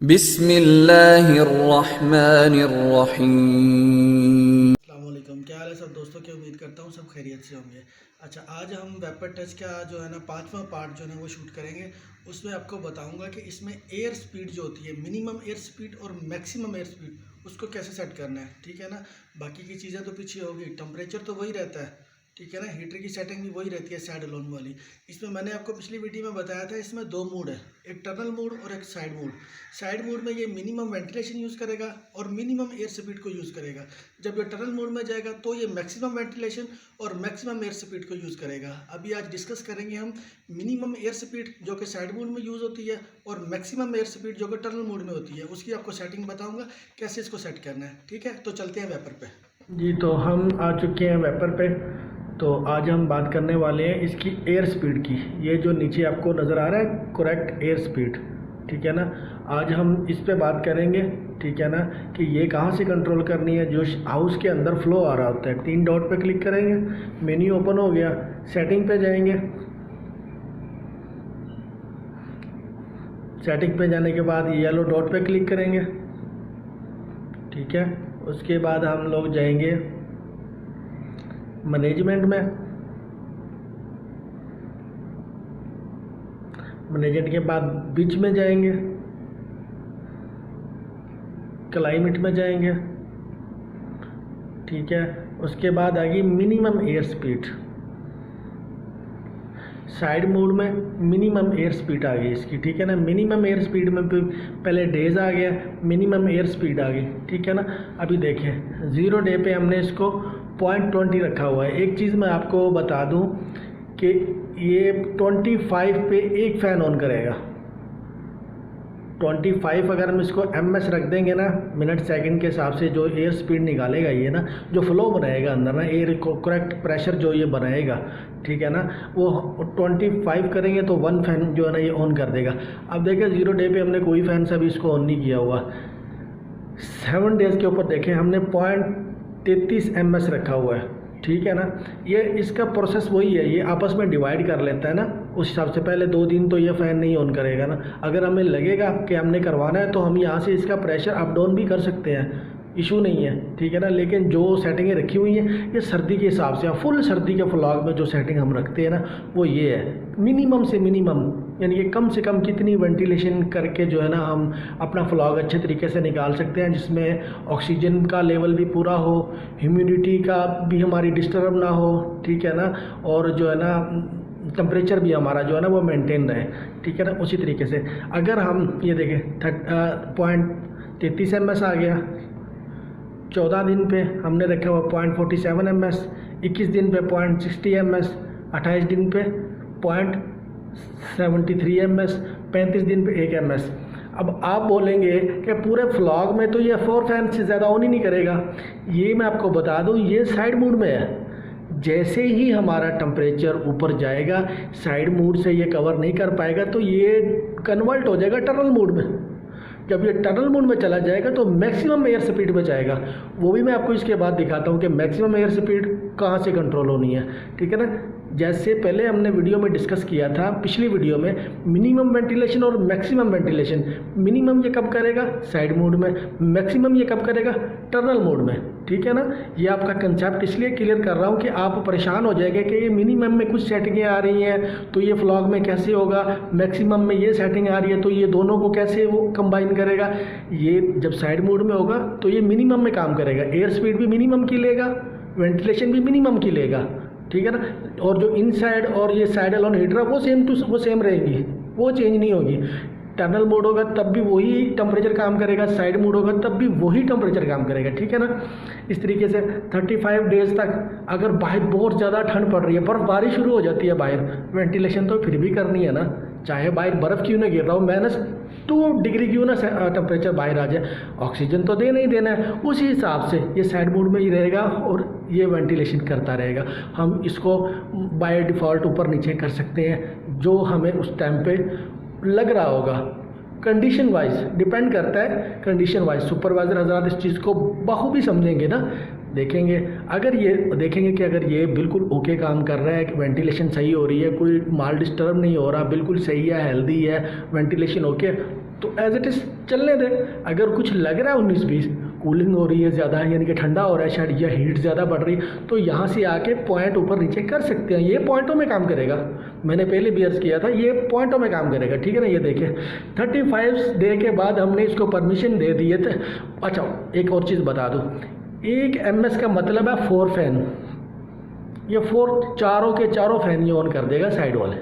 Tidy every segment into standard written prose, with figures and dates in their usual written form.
बिस्मिल्लाहिर्रहमानिर्रहीम। अस्सलामुअलैकुम। क्या हाल है सब दोस्तों की उम्मीद करता हूँ सब खैरियत से होंगे। अच्छा, आज हम वेपर टच का जो है ना 5वां पार्ट जो है वो शूट करेंगे। उसमें आपको बताऊंगा कि इसमें एयर स्पीड जो होती है, मिनिमम एयर स्पीड और मैक्सिमम एयर स्पीड, उसको कैसे सेट करना है। ठीक है ना। बाकी की चीज़ें तो पीछे होगी, टेम्परेचर तो वही रहता है, ठीक है ना। हीटर की सेटिंग भी वही रहती है साइड अलोन वाली। इसमें मैंने आपको पिछली वीडियो में बताया था, इसमें दो मोड है, एक टनल मोड और एक साइड मोड। साइड मोड में ये मिनिमम वेंटिलेशन यूज़ करेगा और मिनिमम एयर स्पीड को यूज़ करेगा। जब ये टनल मोड में जाएगा तो ये मैक्सिमम वेंटिलेशन और मैक्सिमम एयर स्पीड को यूज़ करेगा। अभी आज डिस्कस करेंगे हम मिनिमम एयर स्पीड जो कि साइड मोड में यूज़ होती है और मैक्सिमम एयर स्पीड जो कि टनल मोड में होती है। उसकी आपको सेटिंग बताऊँगा कैसे इसको सेट करना है। ठीक है, तो चलते हैं वेपर पे। जी, तो हम आ चुके हैं वेपर पे। तो आज हम बात करने वाले हैं इसकी एयर स्पीड की। ये जो नीचे आपको नज़र आ रहा है करेक्ट एयर स्पीड, ठीक है ना। आज हम इस पे बात करेंगे, ठीक है ना, कि ये कहाँ से कंट्रोल करनी है। जो हाउस के अंदर फ्लो आ रहा होता है, 3 डॉट पे क्लिक करेंगे, मेन्यू ओपन हो गया, सेटिंग पे जाएंगे। सेटिंग पे जाने के बाद येलो डॉट पे क्लिक करेंगे, ठीक है। उसके बाद हम लोग जाएंगे मैनेजमेंट में। मैनेजमेंट के बाद बीच में जाएंगे, क्लाइमेट में जाएंगे, ठीक है। उसके बाद आएगी minimum air speed. Side mode में मिनिमम एयर स्पीड आ गई इसकी, ठीक है ना। मिनिमम एयर स्पीड में पहले डेज आ गया, मिनिमम एयर स्पीड आ गई, ठीक है ना। अभी देखें 0 डे पे हमने इसको 0.20 रखा हुआ है। एक चीज़ मैं आपको बता दूं कि ये 25 पे एक फ़ैन ऑन करेगा। 25 अगर हम इसको MS रख देंगे ना, मिनट सेकंड के हिसाब से जो एयर स्पीड निकालेगा ये ना, जो फ्लो बनाएगा अंदर ना, एयर को करेक्ट प्रेशर जो ये बनाएगा, ठीक है ना, वो 25 करेंगे तो 1 फ़ैन जो है ना ये ऑन कर देगा। अब देखिए 0 डे पे हमने कोई फ़ैन अभी इसको ऑन नहीं किया हुआ। 7 डेज़ के ऊपर देखें हमने 0.33 MS रखा हुआ है, ठीक है ना। ये इसका प्रोसेस वही है, ये आपस में डिवाइड कर लेता है ना। उस हिसाब से पहले 2 दिन तो ये फ़ैन नहीं ऑन करेगा ना। अगर हमें लगेगा कि हमने करवाना है तो हम यहाँ से इसका प्रेशर अप डाउन भी कर सकते हैं, इशू नहीं है, ठीक है ना। लेकिन जो सेटिंगें रखी हुई हैं ये सर्दी के हिसाब से, फुल सर्दी के फ्लॉग में जो सेटिंग हम रखते हैं ना वो ये है, मिनिमम से मिनिमम, यानी कि कम से कम कितनी वेंटिलेशन करके जो है ना हम अपना फ्लॉग अच्छे तरीके से निकाल सकते हैं, जिसमें ऑक्सीजन का लेवल भी पूरा हो, ह्यूमिडिटी का भी हमारी डिस्टर्ब ना हो, ठीक है ना, और जो है ना टेम्परेचर भी हमारा जो है ना वो मेंटेन रहे, ठीक है ना। उसी तरीके से अगर हम ये देखें 0.33 MS आ गया, 14 दिन पे हमने रखा हुआ 0.47 MS, 21 दिन पे 0.60 MS, 28 दिन पे 0.73 MS, 35 दिन पे 1 MS। अब आप बोलेंगे कि पूरे फ्लॉग में तो ये 4 फैन से ज़्यादा ऑन ही नहीं करेगा। ये मैं आपको बता दूं, ये साइड मोड में है। जैसे ही हमारा टेम्परेचर ऊपर जाएगा, साइड मोड से ये कवर नहीं कर पाएगा तो ये कन्वर्ट हो जाएगा टनल मोड में। जब ये टनल मोड में चला जाएगा तो मैक्सिमम एयर स्पीड पे जाएगा। वो भी मैं आपको इसके बाद दिखाता हूँ कि मैक्सिमम एयर स्पीड कहाँ से कंट्रोल होनी है, ठीक है ना। जैसे पहले हमने वीडियो में डिस्कस किया था, पिछली वीडियो में, मिनिमम वेंटिलेशन और मैक्सिमम वेंटिलेशन। मिनिमम ये कब करेगा? साइड मोड में। मैक्सिमम ये कब करेगा? टनल मोड में, ठीक है ना। ये आपका कंसेप्ट इसलिए क्लियर कर रहा हूँ कि आप परेशान हो जाएंगे कि ये मिनिमम में कुछ सेटिंगें आ रही हैं तो ये फ्लॉग में कैसे होगा, मैक्सिमम में ये सेटिंग आ रही है तो ये दोनों को कैसे वो कंबाइन करेगा। ये जब साइड मोड में होगा तो ये मिनिमम में काम करेगा, एयर स्पीड भी मिनिमम की लेगा, वेंटिलेशन भी मिनिमम की लेगा, ठीक है ना। और जो इनसाइड और ये साइड अलोन हीटर वो सेम रहेंगी, वो चेंज नहीं होगी। टनल मोड होगा तब भी वही टेम्परेचर काम करेगा, साइड मोड होगा तब भी वही टेम्परेचर काम करेगा, ठीक है ना। इस तरीके से 35 डेज़ तक अगर बाहर बहुत ज़्यादा ठंड पड़ रही है, बर्फबारी शुरू हो जाती है बाहर, वेंटिलेशन तो फिर भी करनी है ना, चाहे बाहर बर्फ़ क्यों ना गिर रहा हो, -2 डिग्री क्यों ना टेम्परेचर बाहर आ जाए, ऑक्सीजन तो देना ही देना है। उसी हिसाब से ये साइड मोड में ही रहेगा और ये वेंटिलेशन करता रहेगा। हम इसको बाय डिफ़ॉल्ट ऊपर नीचे कर सकते हैं, जो हमें उस टाइम पे लग रहा होगा। कंडीशन वाइज डिपेंड करता है, कंडीशन वाइज। सुपरवाइज़र हजरात इस चीज़ को बखूबी समझेंगे ना, देखेंगे। अगर ये देखेंगे कि अगर ये बिल्कुल ओके काम कर रहा है, वेंटिलेशन सही हो रही है, कोई माल डिस्टर्ब नहीं हो रहा, बिल्कुल सही है, हेल्दी है, वेंटिलेशन ओके, तो एज इट इज़ चलने दें। अगर कुछ लग रहा है 19-20 कूलिंग हो रही है ज़्यादा, यानी कि ठंडा हो रहा है शायद, या हीट ज़्यादा बढ़ रही है, तो यहाँ से आके पॉइंट ऊपर नीचे कर सकते हैं। ये पॉइंटों में काम करेगा, मैंने पहले भी अर्ज किया था, ये पॉइंटों में काम करेगा, ठीक है ना। ये देखिए 35 डे के बाद हमने इसको परमिशन दे दिए थे। अच्छा एक और चीज़ बता दूँ, 1 MS का मतलब है 4 फैन। ये 4 चारों के चारों फैन ये ऑन कर देगा साइड वाले,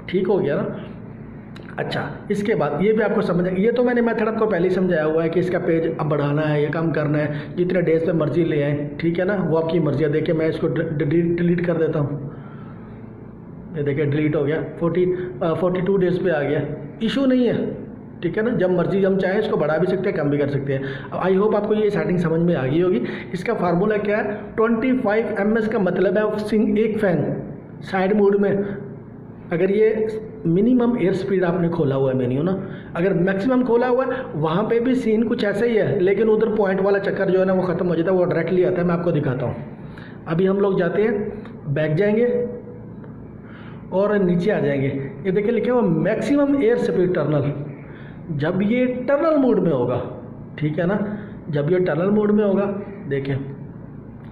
ठीक हो गया ना। अच्छा इसके बाद ये भी आपको समझ, ये तो मैंने मेथड आपको पहले ही समझाया हुआ है कि इसका पेज अब बढ़ाना है या कम करना है, जितने डेज पे मर्जी ले आए, ठीक है ना, वो आपकी मर्जी है। देखिए मैं इसको डिलीट कर देता हूँ, ये देखिए डिलीट हो गया, 42 डेज पे आ गया, इशू नहीं है, ठीक है ना। जब मर्जी हम चाहें इसको बढ़ा भी सकते हैं, कम भी कर सकते हैं। आई होप आपको ये सेटिंग समझ में आ गई होगी। इसका फार्मूला क्या है, 25 MS का मतलब है एक फैन साइड मोड में। अगर ये मिनिमम एयर स्पीड आपने खोला हुआ है मेन्यू ना, अगर मैक्सिमम खोला हुआ है वहाँ पे भी सीन कुछ ऐसा ही है, लेकिन उधर पॉइंट वाला चक्कर जो है ना वो ख़त्म हो जाता है, वो डायरेक्टली आता है। मैं आपको दिखाता हूँ। अभी हम लोग जाते हैं, बैक जाएंगे और नीचे आ जाएंगे। ये देखिए लिखा हुआ मैक्सिमम एयर स्पीड टर्नल, जब ये टर्नल मोड में होगा, ठीक है ना, जब ये टर्नल मोड में होगा, देखें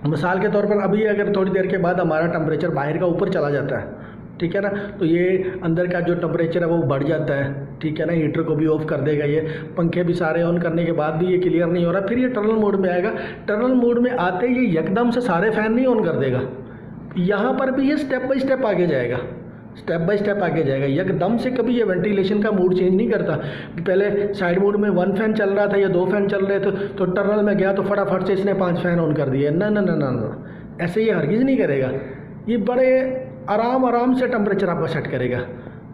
मिसाल के तौर पर अभी अगर थोड़ी देर के बाद हमारा टेम्परेचर बाहर का ऊपर चला जाता है, ठीक है ना, तो ये अंदर का जो टेम्परेचर है वो बढ़ जाता है, ठीक है ना। हीटर को भी ऑफ कर देगा, ये पंखे भी सारे ऑन करने के बाद भी ये क्लियर नहीं हो रहा, फिर ये टर्नल मोड में आएगा। टर्नल मोड में आते ही ये एकदम से सारे फैन नहीं ऑन कर देगा, यहाँ पर भी ये स्टेप बाय स्टेप आगे जाएगा, स्टेप बाय स्टेप आगे जाएगा। एकदम से कभी ये वेंटिलेशन का मूड चेंज नहीं करता। पहले साइड मोड में 1 फैन चल रहा था या 2 फैन चल रहे थे, तो टर्नल में गया तो फटाफट से इसने 5 फैन ऑन कर दिए। ना ना ना ना ना, ऐसे ये हरगिज़ नहीं करेगा। ये बड़े आराम से टेम्परेचर आपका सेट करेगा।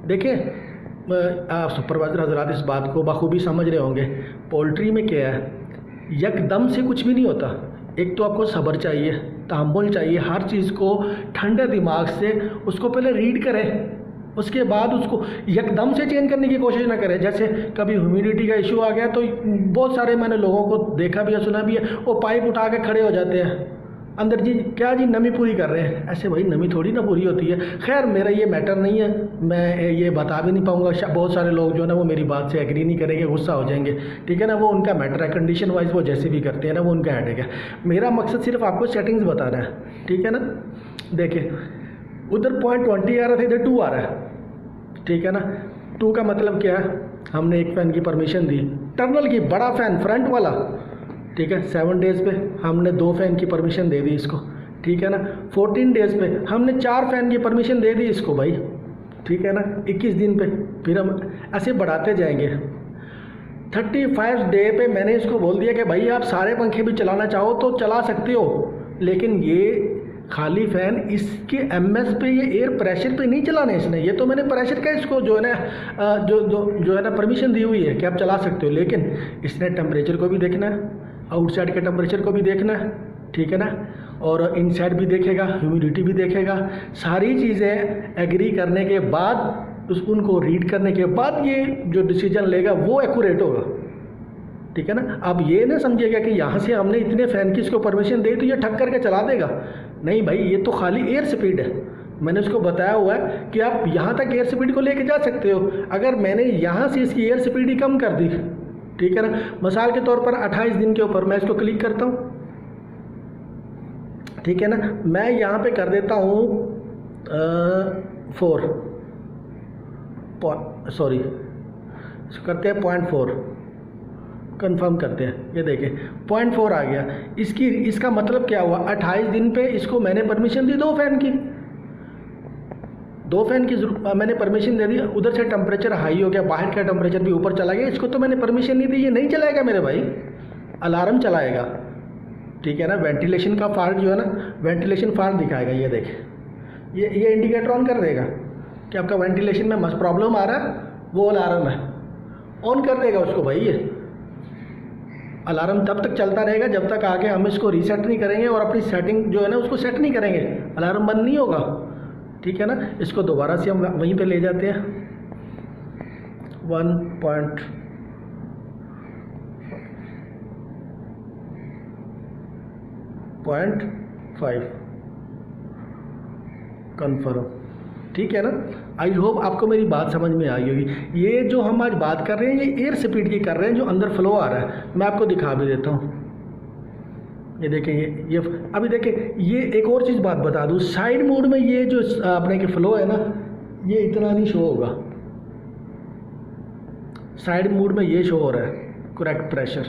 देखिए आप सुपरवाइजर हजरात इस बात को बखूबी समझ रहे होंगे। पोल्ट्री में क्या है, एकदम से कुछ भी नहीं होता। एक तो आपको सब्र चाहिए, तहम्मुल चाहिए, हर चीज़ को ठंडे दिमाग से उसको पहले रीड करें, उसके बाद उसको एकदम से चेंज करने की कोशिश ना करें। जैसे कभी ह्यूमिडिटी का इशू आ गया तो बहुत सारे मैंने लोगों को देखा भी है, सुना भी है, वो पाइप उठा के खड़े हो जाते हैं अंदर, जी क्या जी नमी पूरी कर रहे हैं। ऐसे भाई नमी थोड़ी ना पूरी होती है। खैर मेरा ये मैटर नहीं है, मैं ये बता भी नहीं पाऊँगा। बहुत सारे लोग जो है ना वो मेरी बात से एग्री नहीं करेंगे, गुस्सा हो जाएंगे, ठीक है ना, वो उनका मैटर है। कंडीशन वाइज वो जैसे भी करते हैं ना, वो उनका हेडेक है। मेरा मकसद सिर्फ आपको सेटिंग्स बताना है, ठीक है ना। देखिए उधर 0.20 आ रहा था, इधर 2 आ रहा है, ठीक है ना। 2 का मतलब क्या है, हमने एक फ़ैन की परमिशन दी, टर्नल की, बड़ा फ़ैन फ्रंट वाला, ठीक है। 7 डेज़ पे हमने 2 फैन की परमिशन दे दी इसको, ठीक है ना। 14 डेज़ पे हमने 4 फैन की परमिशन दे दी इसको भाई, ठीक है ना। 21 दिन पे फिर हम ऐसे बढ़ाते जाएंगे। 35 डे पे मैंने इसको बोल दिया कि भाई आप सारे पंखे भी चलाना चाहो तो चला सकते हो, लेकिन ये खाली फ़ैन इसके MS पे, ये एयर प्रेशर पे नहीं चलाने इसने। ये तो मैंने प्रेशर का इसको जो है ना जो है ना परमिशन दी हुई है कि आप चला सकते हो, लेकिन इसने टेम्परेचर को भी देखना है, आउटसाइड के टेम्परेचर को भी देखना है, ठीक है ना, और इनसाइड भी देखेगा, ह्यूमिडिटी भी देखेगा। सारी चीज़ें एग्री करने के बाद, उनको रीड करने के बाद ये जो डिसीजन लेगा वो एक्यूरेट होगा, ठीक है ना। आप ये ना समझिएगा कि यहाँ से हमने इतने फ़ैन की इसको परमिशन दी तो ये ठक करके चला देगा। नहीं भाई, ये तो खाली एयर स्पीड है। मैंने उसको बताया हुआ है कि आप यहाँ तक एयर स्पीड को लेके जा सकते हो। अगर मैंने यहाँ से इसकी एयर स्पीड ही कम कर दी, ठीक है ना, मिसाल के तौर पर 28 दिन के ऊपर मैं इसको क्लिक करता हूँ, ठीक है ना, मैं यहाँ पे कर देता हूँ 4, सॉरी इसको करते हैं 0.4, कंफर्म करते हैं। ये देखिए 0.4 आ गया। इसका मतलब क्या हुआ, 28 दिन पे इसको मैंने परमिशन दी 2 फैन की, 2 फैन की मैंने परमिशन दे दी। उधर से टेम्परेचर हाई हो गया, बाहर का टेम्परेचर भी ऊपर चला गया, इसको तो मैंने परमिशन नहीं दी, ये नहीं चलाएगा मेरे भाई, अलार्म चलाएगा, ठीक है ना। वेंटिलेशन का फॉल्ट जो है ना, वेंटिलेशन फॉल्ट दिखाएगा। ये देखिए ये इंडिकेटर ऑन कर देगा कि आपका वेंटिलेशन में मस्त प्रॉब्लम आ रहा है, वो अलार्म है, ऑन कर देगा उसको भाई। ये अलार्म तब तक चलता रहेगा जब तक आगे हम इसको रीसेट नहीं करेंगे और अपनी सेटिंग जो है ना उसको सेट नहीं करेंगे, अलार्म बंद नहीं होगा, ठीक है ना। इसको दोबारा से हम वहीं पे ले जाते हैं 1.5 कंफर्म, ठीक है ना। आई होप आपको मेरी बात समझ में आई होगी। ये जो हम आज बात कर रहे हैं ये एयर स्पीड की कर रहे हैं, जो अंदर फ्लो आ रहा है। मैं आपको दिखा भी देता हूँ, ये देखें, ये अभी देखें, ये एक और चीज़ बात बता दूँ, साइड मोड में ये जो अपने के फ्लो है ना, ये इतना नहीं शो होगा। साइड मोड में ये शो हो रहा है करेक्ट प्रेशर,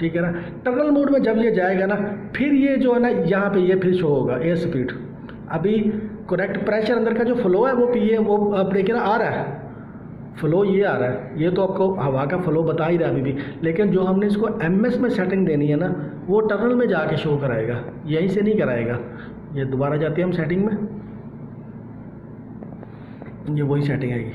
ठीक है ना। टर्नल मोड में जब ये जाएगा ना, फिर ये जो है ना यहाँ पे ये फिर शो होगा एयर स्पीड। अभी करेक्ट प्रेशर अंदर का जो फ्लो है वो पी वो अपने क्या आ रहा है, फ्लो ये आ रहा है, ये तो आपको हवा का फ्लो बता ही रहा है अभी भी। लेकिन जो हमने इसको एमएस में सेटिंग देनी है ना, वो टर्नल में जाके शो कराएगा, यहीं से नहीं कराएगा। ये दोबारा जाते हैं हम सेटिंग में, ये वही सेटिंग है ये।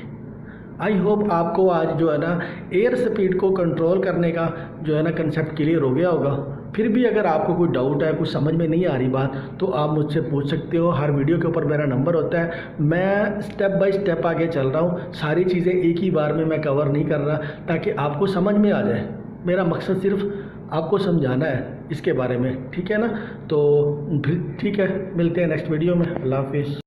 आई होप आपको आज जो है ना एयर स्पीड को कंट्रोल करने का जो है ना कंसेप्ट क्लियर हो गया होगा। फिर भी अगर आपको कोई डाउट है, कुछ समझ में नहीं आ रही बात, तो आप मुझसे पूछ सकते हो। हर वीडियो के ऊपर मेरा नंबर होता है, मैं स्टेप बाय स्टेप आगे चल रहा हूँ। सारी चीज़ें एक ही बार में मैं कवर नहीं कर रहा, ताकि आपको समझ में आ जाए। मेरा मकसद सिर्फ आपको समझाना है इसके बारे में, ठीक है ना। तो ठीक है, मिलते हैं नेक्स्ट वीडियो में। अल्लाह हाफिज़।